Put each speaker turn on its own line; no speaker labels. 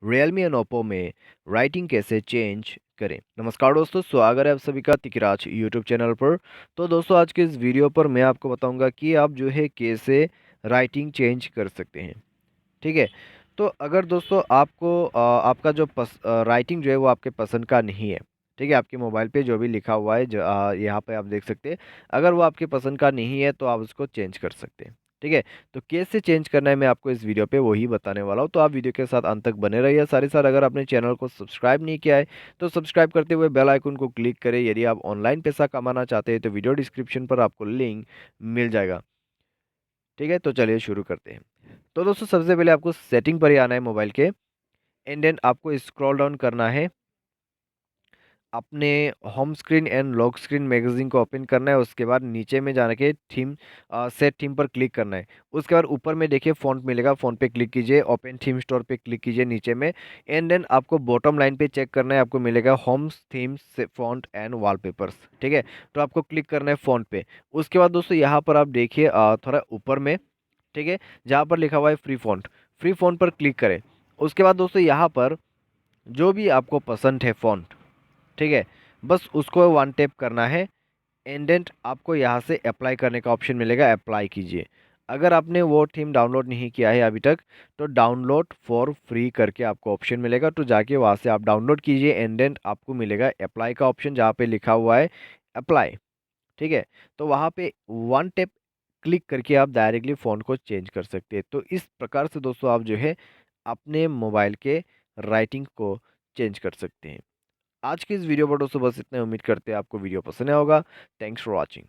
Realme and Oppo में writing कैसे change करें। नमस्कार दोस्तों, स्वागत है आप सभी का तिकराज यूट्यूब चैनल पर। तो दोस्तों, आज के इस वीडियो पर मैं आपको बताऊंगा कि आप जो है कैसे राइटिंग चेंज कर सकते हैं। ठीक है। तो अगर दोस्तों आपको आपका जो राइटिंग जो है वो आपके पसंद का नहीं है। ठीक है, आपके मोबाइल पे जो भी लिखा हुआ है यहाँ पे आप देख सकते हैं। अगर वो आपके पसंद का नहीं है तो आप उसको चेंज कर सकते हैं। ठीक है। तो कैसे चेंज करना है मैं आपको इस वीडियो पे वही बताने वाला हूँ, तो आप वीडियो के साथ अंत तक बने रहिए। साथ ही साथ अगर आपने चैनल को सब्सक्राइब नहीं किया है तो सब्सक्राइब करते हुए बेल आइकन को क्लिक करें। यदि आप ऑनलाइन पैसा कमाना चाहते हैं तो वीडियो डिस्क्रिप्शन पर आपको लिंक मिल जाएगा। ठीक है, तो चलिए शुरू करते हैं। तो दोस्तों, सबसे पहले आपको सेटिंग पर ही आना है मोबाइल के। एंड देन आपको स्क्रॉल डाउन करना है, अपने home screen and lock screen magazine को ओपन करना है। उसके बाद नीचे में जाने के थीम सेट थीम पर क्लिक करना है। उसके बाद ऊपर में देखिए फ़ॉन्ट मिलेगा, फ़ॉन्ट पे क्लिक कीजिए, ओपन थीम स्टोर पे क्लिक कीजिए नीचे में। एंड देन आपको बॉटम लाइन पे चेक करना है, आपको मिलेगा होम थीम से फ़ॉन्ट एंड वॉलपेपर्स। ठीक है, तो आपको क्लिक करना है फ़ॉन्ट पे। उसके बाद दोस्तों यहाँ पर आप देखिए थोड़ा ऊपर में, ठीक है, जहाँ पर लिखा हुआ है फ्री फ़ॉन्ट पर क्लिक करें। उसके बाद दोस्तों यहाँ पर जो भी आपको पसंद है फ़ॉन्ट, ठीक है, बस उसको वन टैप करना है। एंड देन आपको यहाँ से अप्लाई करने का ऑप्शन मिलेगा, अप्लाई कीजिए। अगर आपने वो थीम डाउनलोड नहीं किया है अभी तक तो डाउनलोड फॉर फ्री करके आपको ऑप्शन मिलेगा, तो जाके वहाँ से आप डाउनलोड कीजिए। एंड देन आपको मिलेगा अप्लाई का ऑप्शन जहाँ पे लिखा हुआ है अप्लाई। ठीक है, तो वहाँ पे वन टैप क्लिक करके आप डायरेक्टली फ़ोन को चेंज कर सकते हैं। तो इस प्रकार से दोस्तों आप जो है अपने मोबाइल के राइटिंग को चेंज कर सकते हैं। आज की इस वीडियो पर दोस्तों बस इतना, उम्मीद करते हैं आपको वीडियो पसंद आया होगा। Thanks for watching.